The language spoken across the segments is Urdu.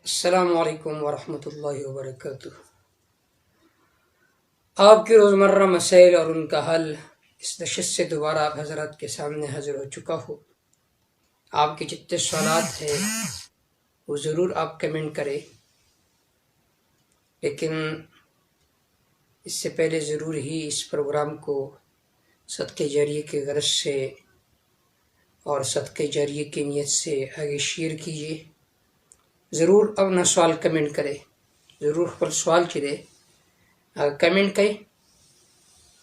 السلام علیکم ورحمۃ اللہ وبرکاتہ۔ آپ کی روزمرہ مسائل اور ان کا حل اس نشست سے دوبارہ آپ حضرات کے سامنے حاضر ہو چکا ہو۔ آپ کے جتنے سوالات ہیں وہ ضرور آپ کمنٹ کریں، لیکن اس سے پہلے ضرور ہی اس پروگرام کو صدقہ جاریہ کے غرض سے اور صدقہ جاریہ کی نیت سے آگے شیئر کیجیے۔ ضرور اپنا سوال کمنٹ کرے، ضرور خپل سوال چلے کمنٹ کئی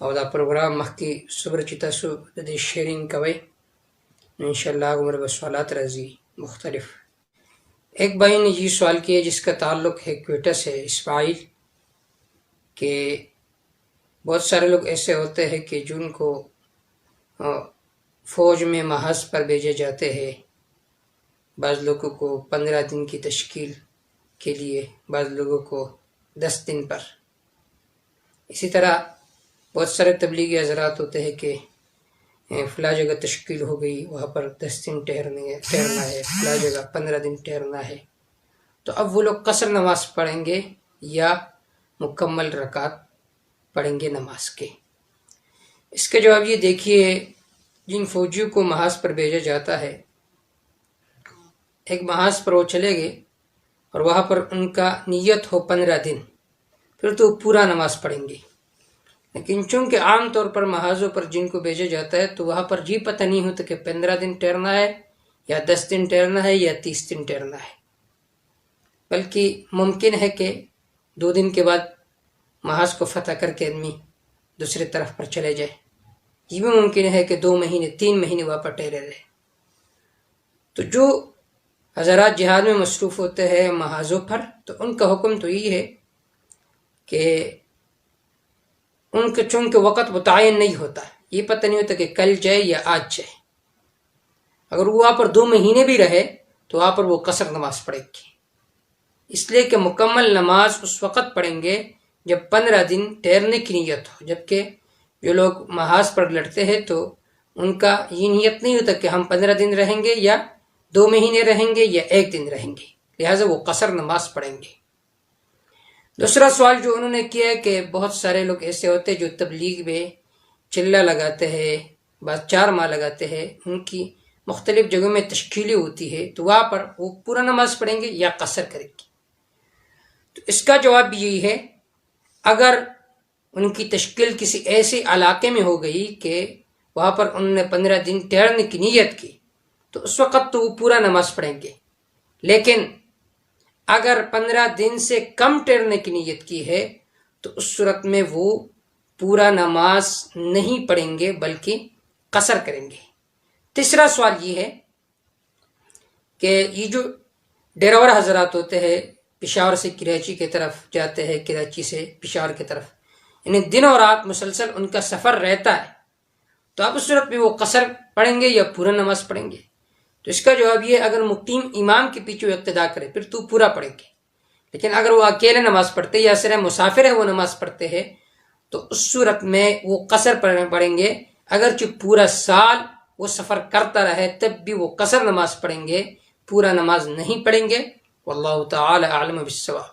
اور دا پروگرام مخی صبر چی تاسو دے شیئرنگ کوئی، انشاءاللہ عمر بسوالات رضی مختلف۔ ایک بھائی نے یہ سوال کیا جس کا تعلق ہے کوئٹہ سے، اسماعیل، کہ بہت سارے لوگ ایسے ہوتے ہیں کہ جن کو فوج میں محاذ پر بھیجے جاتے ہیں، بعض لوگوں کو 15 دن کی تشکیل کے لیے، بعض لوگوں کو 10 دن پر۔ اسی طرح بہت سارے تبلیغی حضرات ہوتے ہیں کہ فلاں جگہ تشکیل ہو گئی، وہاں پر 10 دن ٹھہرنا ہے، فلاں جگہ 15 دن ٹھہرنا ہے۔ تو اب وہ لوگ قصر نماز پڑھیں گے یا مکمل رکعت پڑھیں گے نماز کے؟ اس کا جواب یہ دیکھیے، جن فوجیوں کو محاذ پر بھیجا جاتا ہے، ایک محاذ پر وہ چلے گئے اور وہاں پر ان کا نیت ہو 15 دن، پھر تو پورا نماز پڑھیں گے۔ لیکن چونکہ عام طور پر محاذوں پر جن کو بھیجا جاتا ہے تو وہاں پر جی پتہ نہیں ہوتا کہ 15 دن ٹھہرنا ہے یا 10 دن ٹھہرنا ہے یا 30 دن ٹھہرنا ہے، بلکہ ممکن ہے کہ 2 دن کے بعد محاذ کو فتح کر کے آدمی دوسرے طرف پر چلے جائے، یہ بھی ممکن ہے کہ 2 مہینے 3 مہینے وہاں پر ٹھہرے رہے۔ تو جو حضرات جہاد میں مصروف ہوتے ہیں محاذوں پر، تو ان کا حکم تو یہ ہے کہ ان کے چونکہ وقت متعین نہیں ہوتا، یہ پتہ نہیں ہوتا کہ کل جائے یا آج جائے، اگر وہ وہاں پر 2 مہینے بھی رہے تو وہاں پر وہ قصر نماز پڑھے گی، اس لیے کہ مکمل نماز اس وقت پڑھیں گے جب 15 دن ٹھہرنے کی نیت ہو۔ جبکہ جو لوگ محاذ پر لڑتے ہیں تو ان کا یہ نیت نہیں ہوتا کہ ہم 15 دن رہیں گے یا 2 مہینے رہیں گے یا 1 دن رہیں گے، لہٰذا وہ قصر نماز پڑھیں گے۔ دوسرا سوال جو انہوں نے کیا ہے کہ بہت سارے لوگ ایسے ہوتے ہیں جو تبلیغ میں چلہ لگاتے ہیں، بعض 4 ماہ لگاتے ہیں، ان کی مختلف جگہوں میں تشکیلیں ہوتی ہے، تو وہاں پر وہ پورا نماز پڑھیں گے یا قصر کریں گے؟ تو اس کا جواب بھی یہی ہے، اگر ان کی تشکیل کسی ایسے علاقے میں ہو گئی کہ وہاں پر انہوں نے 15 دن ٹھہرنے کی نیت کی تو اس وقت تو وہ پورا نماز پڑھیں گے، لیکن اگر 15 دن سے کم ٹھہرنے کی نیت کی ہے تو اس صورت میں وہ پورا نماز نہیں پڑھیں گے بلکہ قصر کریں گے۔ تیسرا سوال یہ ہے کہ یہ جو ڈیراور حضرات ہوتے ہیں، پشاور سے کراچی کی طرف جاتے ہیں، کراچی سے پشاور کی طرف، یعنی دن اور رات مسلسل ان کا سفر رہتا ہے، تو اب اس صورت میں وہ قصر پڑھیں گے یا پورا نماز پڑھیں گے؟ تو اس کا جواب یہ ہے، اگر مقیم امام کے پیچھے وہ اقتدا کرے پھر تو پورا پڑھیں گے، لیکن اگر وہ اکیلے نماز پڑھتے یا صرف مسافر ہے وہ نماز پڑھتے ہیں تو اس صورت میں وہ قصر پڑھیں گے، اگرچہ پورا سال وہ سفر کرتا رہے تب بھی وہ قصر نماز پڑھیں گے، پورا نماز نہیں پڑھیں گے۔ واللہ تعالی اعلم بالصواب۔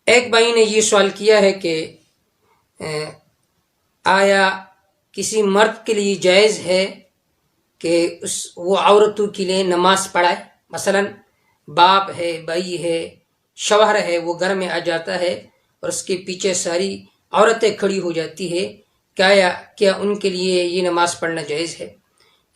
ایک بھائی نے یہ سوال کیا ہے کہ آیا کسی مرد کے لیے جائز ہے کہ وہ عورتوں کے لیے نماز پڑھائے؟ مثلا باپ ہے، بھائی ہے، شوہر ہے، وہ گھر میں آ جاتا ہے اور اس کے پیچھے ساری عورتیں کھڑی ہو جاتی ہے، کیا ان کے لیے یہ نماز پڑھنا جائز ہے؟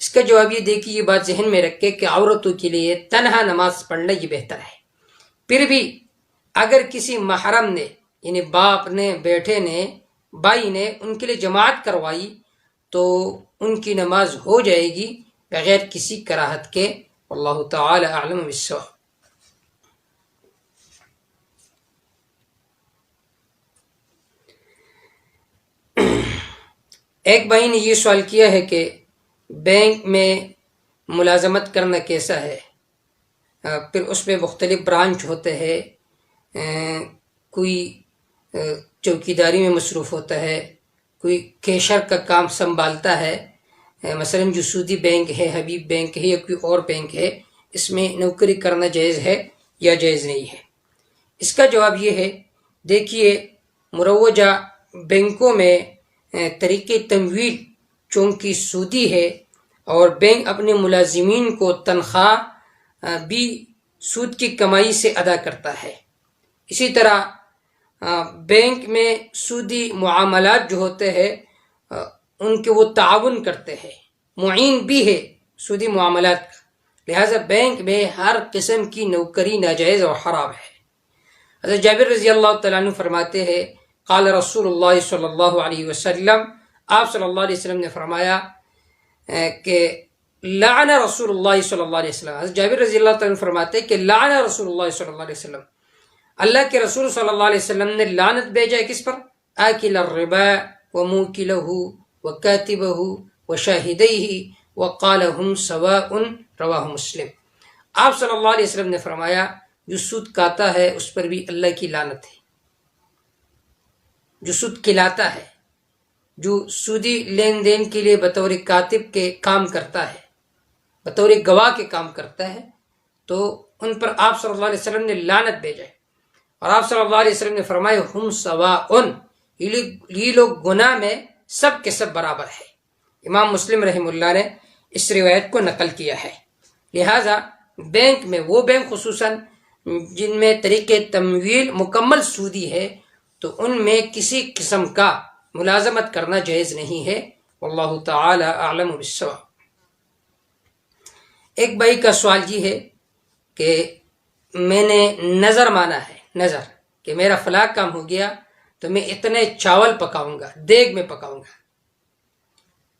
اس کا جواب یہ دیکھیے، یہ بات ذہن میں رکھے کہ عورتوں کے لیے تنہا نماز پڑھنا یہ بہتر ہے۔ پھر بھی اگر کسی محرم نے، یعنی باپ نے، بیٹے نے، بھائی نے ان کے لیے جماعت کروائی تو ان کی نماز ہو جائے گی بغیر کسی کراہت کے۔ واللہ تعالی اعلم بالصواب۔ ایک بھائی نے یہ سوال کیا ہے کہ بینک میں ملازمت کرنا کیسا ہے؟ پھر اس میں مختلف برانچ ہوتے ہیں، کوئی چوکیداری میں مصروف ہوتا ہے، کوئی کیشر کا کام سنبھالتا ہے، مثلا جو سودی بینک ہے، حبیب بینک ہے یا کوئی اور بینک ہے، اس میں نوکری کرنا جائز ہے یا جائز نہیں ہے؟ اس کا جواب یہ ہے، دیکھیے مروجہ بینکوں میں طریقے تمویل چونکہ سودی ہے اور بینک اپنے ملازمین کو تنخواہ بھی سود کی کمائی سے ادا کرتا ہے، اسی طرح بینک میں سودی معاملات جو ہوتے ہیں ان کے وہ تعاون کرتے ہیں، معین بھی ہے سودی معاملات کا، لہٰذا بینک میں ہر قسم کی نوکری ناجائز اور حرام ہے۔ حضرت جابر رضی اللہ تعالیٰ عنہ فرماتے ہیں، قال رسول اللہ صلی اللہ علیہ وسلم، آپ صلی اللہ علیہ وسلم نے فرمایا کہ لعن رسول اللہ صلی اللہ علیہ وسلم، حضرت جابر رضی اللہ تعالیٰ عنہ فرماتے ہیں کہ لعن رسول اللہ صلی اللہ علیہ وسلم، اللہ کے رسول صلی اللہ علیہ وسلم نے لعنت بھیجا ہے کس پر؟ آکل الربا وموکلہ وکاتبہ وشاہدیہ وقال ہم سواء، رواہ مسلم۔ آپ صلی اللہ علیہ وسلم نے فرمایا جو سود کھاتا ہے اس پر بھی اللہ کی لعنت ہے، جو سود کھلاتا ہے، جو سودی لین دین کے لیے بطور کاتب کے کام کرتا ہے، بطور گواہ کے کام کرتا ہے، تو ان پر آپ صلی اللہ علیہ وسلم نے لعنت بھیجا ہے، اور آپ صلی اللہ علیہ وسلم نے فرمایا ہم سواء، یہ لوگ گناہ میں سب کے سب برابر ہے۔ امام مسلم رحمہ اللہ نے اس روایت کو نقل کیا ہے۔ لہٰذا بینک میں، وہ بینک خصوصاً جن میں طریقے تمویل مکمل سودی ہے، تو ان میں کسی قسم کا ملازمت کرنا جائز نہیں ہے، واللہ تعالی اعلم بالصواب۔ ایک بھائی کا سوال یہ ہے کہ میں نے نظر مانا ہے، نظر کہ میرا فلاں کام ہو گیا تو میں اتنے چاول پکاؤں گا، دیگ میں پکاؤں گا،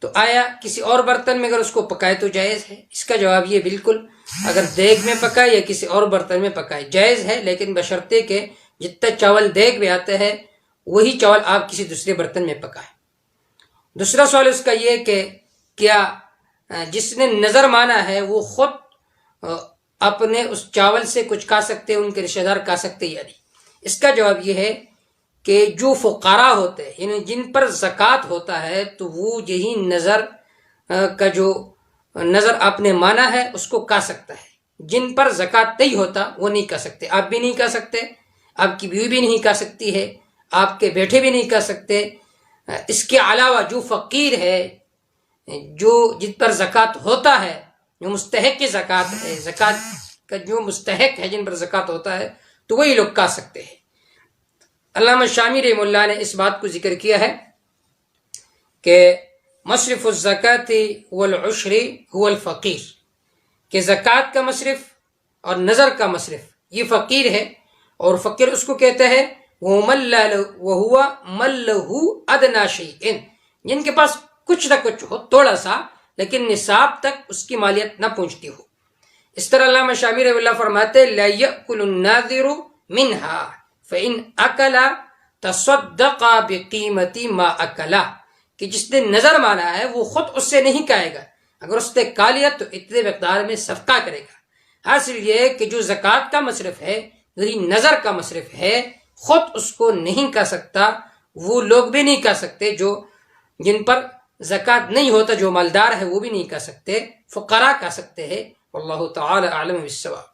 تو آیا کسی اور برتن میں اگر اس کو پکائے تو جائز ہے؟ اس کا جواب یہ بالکل، اگر دیگ میں پکائے یا کسی اور برتن میں پکائے جائز ہے، لیکن بشرطے کہ جتنا چاول دیگ میں آتا ہے وہی چاول آپ کسی دوسرے برتن میں پکائیں۔ دوسرا سوال اس کا یہ کہ کیا جس نے نظر مانا ہے وہ خود اپنے اس چاول سے کچھ کھا سکتے، ان کے رشتہ دار کھا سکتے یا نہیں؟ اس کا جواب یہ ہے کہ جو فقراء ہوتے ہیں، یعنی جن پر زکوٰۃ ہوتا ہے، تو وہ یہی نظر کا جو نظر آپ نے مانا ہے اس کو کھا سکتا ہے۔ جن پر زکوٰۃ نہیں ہوتا وہ نہیں کھا سکتے، آپ بھی نہیں کھا سکتے، آپ کی بیوی بھی نہیں کھا سکتی ہے، آپ کے بیٹے بھی نہیں کھا سکتے۔ اس کے علاوہ جو فقیر ہے، جو جن پر زکوٰۃ ہوتا ہے، جو مستحق زکوٰۃ ہے، زکوٰۃ کا جو مستحق ہے جن پر زکوٰۃ ہوتا ہے، تو وہی لوگ کھا سکتے ہیں۔ علامہ شامی رحمہ اللہ نے اس بات کو ذکر کیا ہے کہ مصرف الزکاۃ والعشر هو الفقیر، کہ زکوٰۃ کا مصرف اور نظر کا مصرف یہ فقیر ہے، اور فقیر اس کو کہتے ہیں وَهُوَ مَن لَهُ أَدْنَىٰ شَيْءٍ، جن کے پاس کچھ نہ کچھ ہو، تھوڑا سا، لیکن نصاب تک اس کی مالیت نہ پہنچتی ہو۔ اس طرح علامہ شامی رحمہ اللہ فرماتے لَا يَأْكُلُ النَّاظِرُ مِنْهَا فَإِنْ أَكَلَ تَصَدَّقَ بِقِيمَةِ مَا أَكَلَ، کہ جس نے نظر مانا ہے وہ خود اس سے نہیں کھائے گا، اگر اس نے کھا لیا تو اتنے مقدار میں صدقہ کرے گا۔ حاصل یہ کہ جو زکوٰۃ کا مصرف ہے، یعنی نظر کا مصرف ہے، خود اس کو نہیں کھا سکتا، وہ لوگ بھی نہیں کھا سکتے جو جن پر زکوٰۃ نہیں ہوتا، جو مالدار ہے وہ بھی نہیں کھا سکتے، فقراء کھا سکتے ہیں، واللہ تعالی اعلم بالصواب۔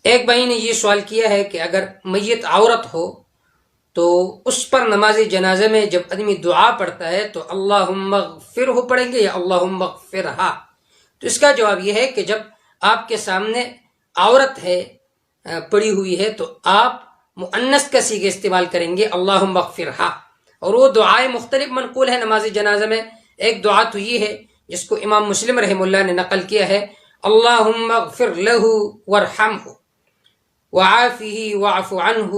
ایک بھائی نے یہ سوال کیا ہے کہ اگر میت عورت ہو تو اس پر نماز جنازہ میں جب آدمی دعا پڑھتا ہے تو اللہم اغفرہ پڑھیں گے یا اللہم اغفرہا؟ تو اس کا جواب یہ ہے کہ جب آپ کے سامنے عورت ہے پڑی ہوئی ہے تو آپ مؤنث کا صیغہ استعمال کریں گے اللہم اغفرہا، اور وہ دعائیں مختلف منقول ہے نماز جنازہ میں۔ ایک دعا تو یہ ہے جس کو امام مسلم رحمہ اللہ نے نقل کیا ہے، اللہم اغفر لہ وارحمہ وعافہ واعف عنہ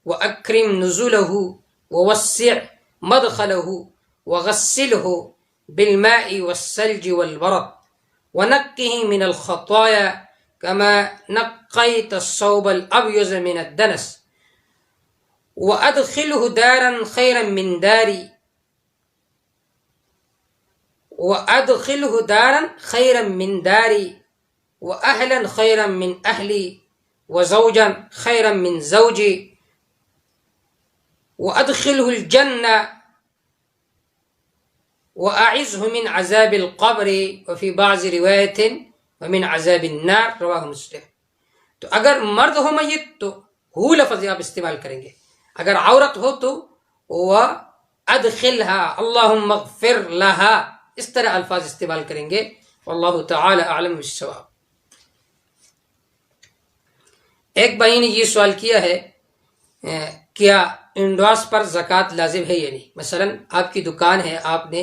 وأكرم نزله ووسع مدخله وغسله بالماء والثلج والبرد ونقه من الخطايا كما نقيت الثوب الأبيض من الدنس وأدخله دارا خيرا من داري وأهلا خيرا من أهلي وزوجا خيرا من زوجي وَأَدْخِلْهُ الْجَنَّةَ وَأَعِذْهُ مِنْ عَذَابِ الْقَبْرِ وَفِي بَعْضِ رِوَایَةٍ وَمِنْ عَذَابِ النَّارِ رواہ مسلم۔ تو اگر مرد ہو میت تو ہو لفظ آپ استعمال کریں گے، اگر عورت ہو تو وَأَدْخِلْهَا اللہم اغفر لها، اس طرح الفاظ استعمال کریں گے۔ واللہ تعالی اعلم بالصواب۔ ایک بھائی نے یہ سوال کیا ہے کیا انڈواس پر زکوٰۃ لازم ہے یا نہیں؟ مثلا آپ کی دکان ہے، آپ نے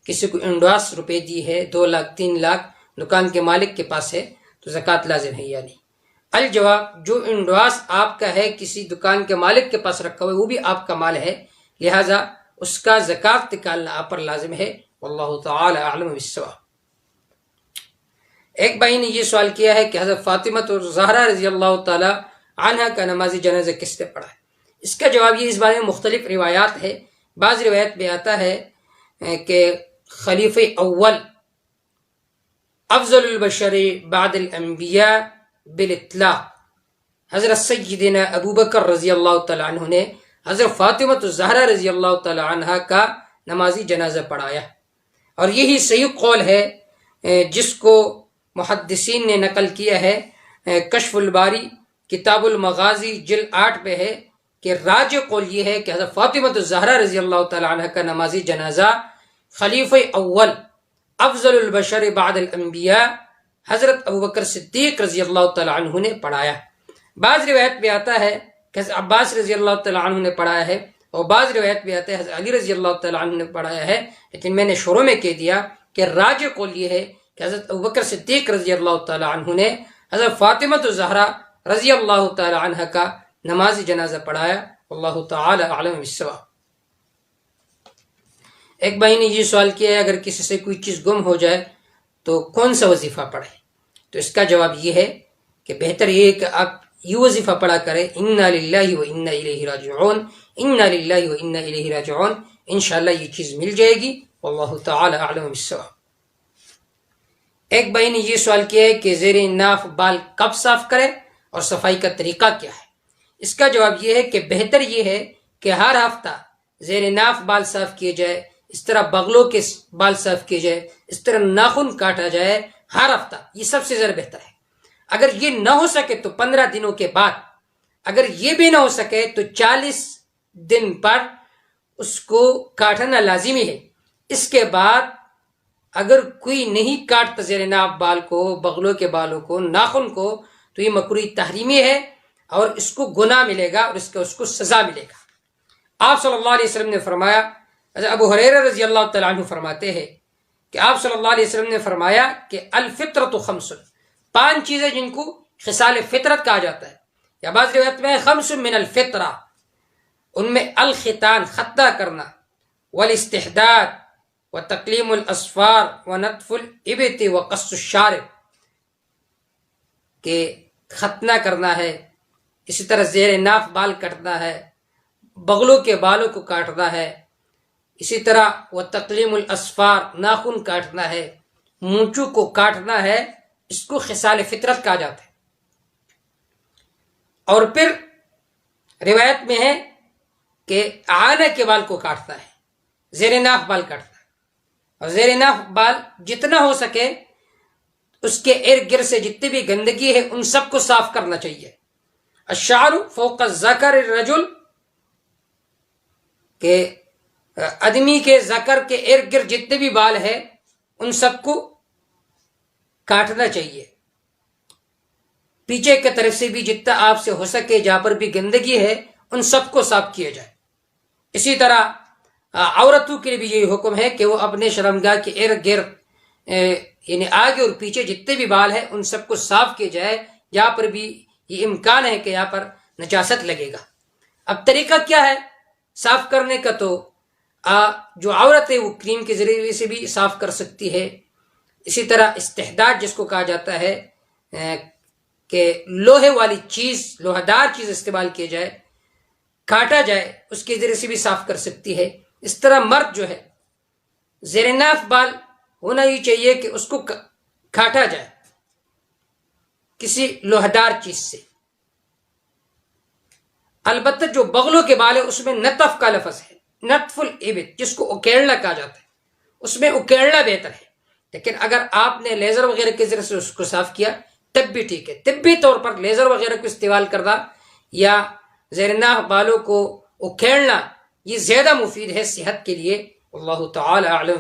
کسی کو انڈواس روپے دی ہے، 2 لاکھ 3 لاکھ دکان کے مالک کے پاس ہے، تو زکوٰۃ لازم ہے یا نہیں؟ الجواب، جو انڈواس آپ کا ہے کسی دکان کے مالک کے پاس رکھا ہوا ہے، وہ بھی آپ کا مال ہے، لہذا اس کا زکوٰۃ نکالنا آپ پر لازم ہے۔ واللہ تعالی اعلم بالصواب۔ ایک بھائی نے یہ سوال کیا ہے کہ حضرت فاطمہ الزہرا رضی اللہ تعالی عنہ کا نماز جنازہ کس نے پڑھا ہے؟ اس کا جواب یہ، اس بارے میں مختلف روایات ہے۔ بعض روایت میں آتا ہے کہ خلیفہ اول افضل البشر بعد الانبیاء بالاطلاق حضرت سیدنا ابو بکر رضی اللہ تعالی عنہ نے حضرت فاطمہ الزہرا رضی اللہ تعالی عنہ کا نمازی جنازہ پڑھایا، اور یہی صحیح قول ہے جس کو محدثین نے نقل کیا ہے۔ کشف الباری کتاب المغازی جلد 8 پہ ہے کہ راجح قول یہ ہے کہ حضرت فاطمہ الزہرا رضی اللہ تعالی عنہ کا نمازی جنازہ خلیفہ اول افضل البشر بعد الانبیاء حضرت ابوبکر صدیق رضی اللہ تعالی عنہ نے پڑھایا۔ بعض روایت میں آتا ہے کہ حضرت عباس رضی اللہ تعالی عنہ نے پڑھایا ہے، اور بعض روایت میں آتا ہے حضرت علی رضی اللہ تعالی عنہ نے پڑھایا ہے، لیکن میں نے شروع میں کہہ دیا کہ راجح قول یہ ہے کہ حضرت ابوبکر صدیق رضی اللہ تعالی عنہ نے حضرت فاطمہ الزہرا رضی اللہ تعالی عنہ کا نماز جنازہ پڑھایا۔ واللہ تعالی اعلم بالصواب۔ ایک بھائی نے یہ سوال کیا ہے اگر کسی سے کوئی چیز گم ہو جائے تو کون سا وظیفہ پڑھے؟ تو اس کا جواب یہ ہے کہ بہتر یہ ہے کہ آپ یہ وظیفہ پڑھا کریں، انا للہ و انا الیہ راجعون، انا للہ و انا الیہ راجعون، انشاءاللہ یہ چیز مل جائے گی۔ واللہ تعالی اعلم بالصواب۔ ایک بھائی نے یہ سوال کیا ہے کہ زیر ناف بال کب صاف کرے اور صفائی کا طریقہ کیا ہے؟ اس کا جواب یہ ہے کہ بہتر یہ ہے کہ ہر ہفتہ زیر ناف بال صاف کیے جائے، اس طرح بغلوں کے بال صاف کیے جائے، اس طرح ناخن کاٹا جائے ہر ہفتہ، یہ سب سے زیادہ بہتر ہے۔ اگر یہ نہ ہو سکے تو 15 دنوں کے بعد، اگر یہ بھی نہ ہو سکے تو 40 دن پر اس کو کاٹنا لازمی ہے۔ اس کے بعد اگر کوئی نہیں کاٹتا زیر ناف بال کو، بغلوں کے بالوں کو، ناخن کو، تو یہ مکروہ تحریمی ہے اور اس کو گناہ ملے گا اور اس کو سزا ملے گا۔ آپ صلی اللہ علیہ وسلم نے فرمایا، ابو ہریرہ رضی اللہ تعالیٰ عنہ فرماتے ہیں کہ آپ صلی اللہ علیہ وسلم نے فرمایا کہ الفطرۃ خمس، 5 چیزیں جن کو خصال فطرت کہا جاتا ہے، یا بعض روایت میں خمس من الفطرہ، ان میں الختان ختنہ کرنا، والاستحداد وتقلیم الاظفار ونتف الابط وقص الشارب، کہ ختنہ کرنا ہے، اسی طرح زیر ناف بال کٹنا ہے، بغلوں کے بالوں کو کاٹنا ہے، اسی طرح وہ تقلیم الاظفار ناخن کاٹنا ہے، مونچھوں کو کاٹنا ہے، اس کو خصال فطرت کہا جاتا ہے۔ اور پھر روایت میں ہے کہ آنے کے بال کو کاٹتا ہے، زیر ناف بال کاٹتا ہے، اور زیر ناف بال جتنا ہو سکے اس کے ارد گرد سے جتنی بھی گندگی ہے ان سب کو صاف کرنا چاہیے۔ الشعر فوق الذکر الرجل، کہ آدمی کے ذکر کے ارد گرد جتنے بھی بال ہیں ان سب کو کاٹنا چاہیے، پیچھے کی طرف سے بھی جتنا آپ سے ہو سکے جہاں پر بھی گندگی ہے ان سب کو صاف کیا جائے۔ اسی طرح عورتوں کے لیے بھی یہی حکم ہے کہ وہ اپنے شرمگاہ کے ارد گرد یعنی آگے اور پیچھے جتنے بھی بال ہیں ان سب کو صاف کیا جائے جہاں پر بھی یہ امکان ہے کہ یہاں پر نجاست لگے گا۔ اب طریقہ کیا ہے صاف کرنے کا؟ تو جو عورت ہے وہ کریم کے ذریعے سے بھی صاف کر سکتی ہے۔ اسی طرح استحداد جس کو کہا جاتا ہے کہ لوہے والی چیز، لوہے دار چیز استعمال کی جائے، کاٹا جائے، اس کے ذریعے سے بھی صاف کر سکتی ہے۔ اس طرح مرد جو ہے زیر ناف بال ہونا ہی چاہیے کہ اس کو کاٹا جائے کسی لوہے دار چیز سے۔ البتہ جو بغلوں کے بال ہے اس میں نتف کا لفظ ہے، نتف الابط، جس کو اکیڑنا کہا جاتا ہے، اس میں اکیڑنا بہتر ہے۔ لیکن اگر آپ نے لیزر وغیرہ کے ذریعے سے اس کو صاف کیا تب بھی ٹھیک ہے۔ طبی طور پر لیزر وغیرہ کو استعمال کرنا یا زیر ناف بالوں کو اکھیڑنا یہ زیادہ مفید ہے صحت کے لیے۔ اللہ تعالی اعلم۔